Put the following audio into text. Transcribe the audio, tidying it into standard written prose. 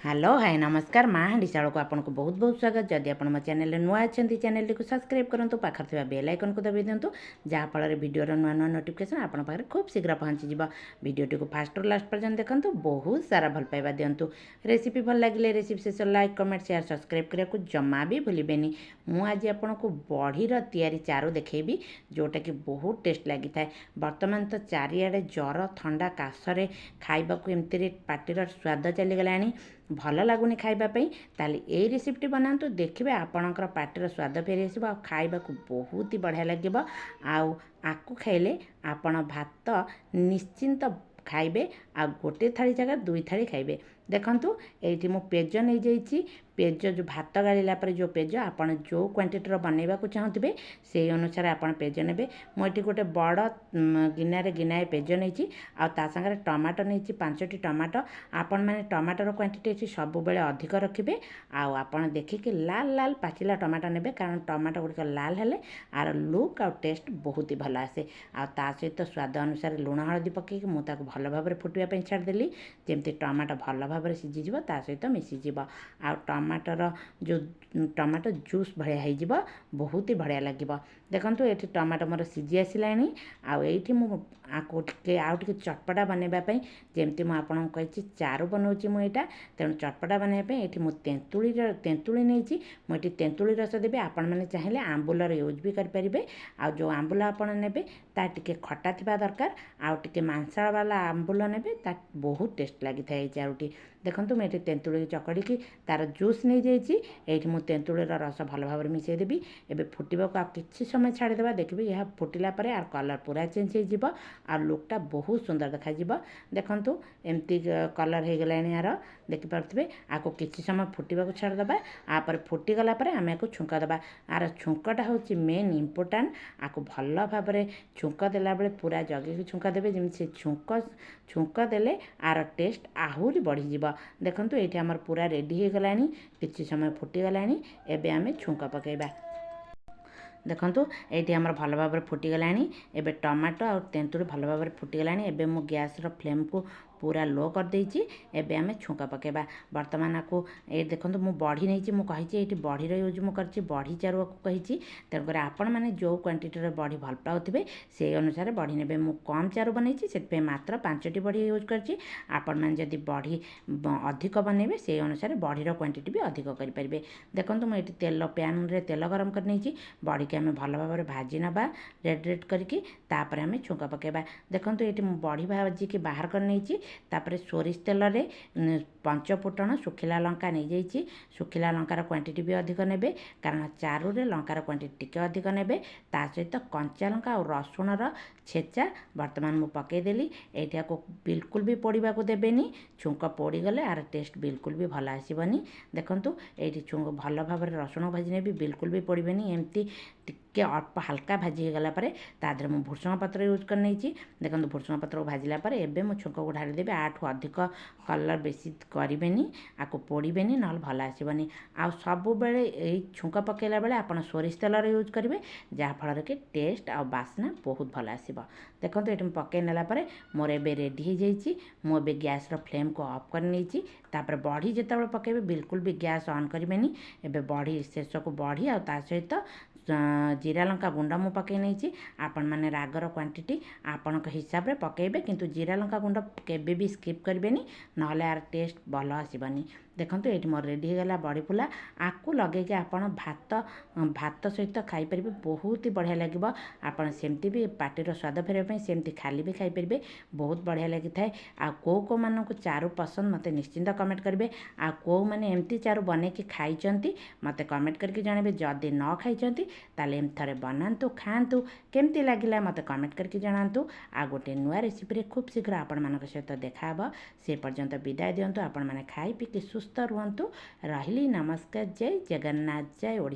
Hello hi नमस्कार माँ हांडी शाला को आपको बहुत बहुत स्वागत। जदि आप चैनल नुआ अच्छा चैनल को सब्सक्राइब करूँ पाखे थी बेल आइकन को दबाई दिंतु जहाँफल भिडियो नुआ नुआ नोटिफिकेशन आप पाखे खूब शीघ्र पहुँची भिडियोटी को फास्ट लास्ट पर्यंत देखूँ बहुत सारा भल पाइबा दिंतु। रेसिपी भल लगे रेसिपी शेष लाइक कमेंट शेयर सब्सक्राइब करने को जमा भी भूलें। मुझे आपको बढ़ीर तैयारी चारू देखेबी जोटा कि बहुत टेस्ट लगी था। बर्तमान तो चारिआडे जर थंडा काशरे खाइबा एमती पार्टीर स्वाद चलीगला भल लगुनि खाइबापी ताली ए रेसिपी बनातु देखिए आपणकर पार्टीर स्वाद फेरी आस खाइबा बहुत ही बढ़िया लगे। आकु खाइले आपण भात निश्चिंत खाइबे आ गोटे थाली जगह दुई थाली खाइबे। देखंतु एठी मु पेज नहीं जाइछि पेज जो भात गाड़िला पर जो पेज आपण जो क्वांटिटी बनइबा को चाहूथिबे से अनुसार आपण पेज नेबे। मुझे गोटे बड़ गिनारे गिनाए पेज नहीं आ ता संगे टमाटो नहीं 5टी टमाटो आपण माने टमाटर क्वांटिटी अच्छी सब बेले अधिक रखिए। आपण देखिए लाल लाल पाचिला टमाटो नेबे कारण टमाटो गुड़िक लाल हेले आर लुक आ टेस्ट बहुत ही भल आसे। ता सहित स्वाद अनुसार लुण हलदी पकईक मुझे भल भाव फुटवाई छाड़देली जमती टमाटो भल भाव सीझीज ता सहित मिसीज आ टमाटर जो टमाटो जूस भाया हो बहुत ही बढ़िया लगे। देखो ये टमाटो मोर सीझी आसला आईटी मुझे आउ टे चटपटा बनवाई जमती मुझे कही चारू बनाऊँगी मुझा तेणु चटपटा बनवाई ये मुझे तेंतुली नहीं मुझे तेंतुली रस देवी आपण मैंने चाहिए आंबुलर यूज भी करेंगे। आ जो आंबुल आपड़ ने टे खटा थी दरकार आउ टे मांसाल वाला आंबुल ने बहुत टेस्ट लगी था चारूटी। देखो मुझे तेंतुली चकड़ी की तार जूस नहीं जाइए ये मुझे तेंतुलीर रस भल भाव मिसईदेवी एवं फुटा को किसी समय छाड़ीदे देखिए यह फुटिला आर कलर पूरा चेंज हो लुकटा बहुत सुंदर देखा। देखु एमती कलर हो गला यार देखिपे आपको किसी समय फुटा को छाड़दे आपर फुटीगला आम आपको छुंक दबा आर छुंकटा हूँ मेन इम्पोर्टाट आपको भल भाव छुंक देला बेले पूरा जगह छुंक देवे जमी से छुंक देले आर टेस्ट आहरी बढ़ीज। देखो ये आमर पूरा रेडी हो गला किसी समय फुटीगला एबे आमे छुंक पकेबा। देखो ये आमर भल भाव फुटीगला एबे टमाटो आ तेंतुली भल भाव फुटीगला एबे मु गैस फ्लेम को पूरा लो कर देइछि एबे आमे छुंक पकेबा। वर्तमान आपको ये देखो मु बड़ी नहीं मुझे ये बड़ीर यूज मुझे बड़ी चारू को कही तेणुकर आपण मैंने जो क्वांटिटी बड़ी भल पाउथिबे से अनुसार बड़ी नेबे। मु कम चारू बनईछि से मात्र 5टी बड़ी यूज करछि आपण मैंने जदि बड़ी अधिक बनइबे से अनुसार बड़ीर क्वांटिटी भी अधिक करेंगे। देखो मुझे तेल पैन रे तेल गरम कर नहीं बड़ी के आम भल भाव भाजी नवा रेड रेड करके तापर आम छुंक पकेबा। देखो ये बड़ी भाजिकी बाहर कर नहीं तापर सोरिष तेल रे 5 फुटण सुखिला लंका नहीं जाइए सुखिला लंकार क्वांटिटी भी अधिक नेबे कारण चारू रे लंकार क्वांटिटी टिके अधिक नेबे ता सहित कंचा लंका और रसुणर छेचा वर्तमान मु पकईदेली ये को बिल्कुल भी पोड़ा को देवेनि छुंक पोड़ीगले आर टेस्ट बिल्कुल भी भल आसबनी। देखु ये छुंक भल भाव रसुण भाजी ने भी बिल्कुल भी पोड़बेनि एमती टिके अल्प हल्का भाजी गला तादेह मुझे भुसुंग पत्र यूज कर नहीं। देखो भुसुंग पत्र को भाजिला एबे मु छुंक को ढाली देबे आठू अधिक कलर बेसी करेनि आपको पोड़बेनि ना भल आसबनी। आ सब बेले यही छुंक पकेला बेले आप सोरिष तेल यूज करेंगे जहाँफल कि टेस्ट आ बास्ना बहुत भल आसब। देखो ये पकई नेला मोर ए रेडी हो जाइए मुझे गैस फ्लेम को ऑफ कर नहीं तापर बड़ी जिते पकेबे बिल्कुल भी गैस ऑन करेंगे एबे बड़ी शेष को बड़ी आ सहित जीरा लंका गुंड मु पकई नहीं आपण मैंने रागर क्वांटिटी आपण हिसाब से पकेबे किंतु जीरा लंका गुंड केबे भी स्किप करेंगे ना यार टेस्ट भल आसबनी। देखो ये मोर रेडी हो गला बड़ी फुला आपको लगे आपण भात सहित खाईपर बहुत ही बढ़िया लगे। आपड़ सेमती भी पार्टीर स्वाद फेरवाई सेमती खाली भी खाईपर बहुत बढ़िया लगी थाए। आ को मानक चारू पसंद मते निश्चिंत कमेंट करेंगे आ को मैंने एमती चारू बने कि खाई मते कमेंट करके जनइबे जदि न खाई ताले थे बनातु खातु केमती लगिला मते कमेंट करके जनातु। आ गोटे नुआ रेसिपी खूब शीघ्र आपण मान सहित देखा से पर्यंत विदाय दिंतु। आपण मैंने खाई पीके सुस्थ रुहतु रही। नमस्कार जय जगन्नाथ जय ओडिशा।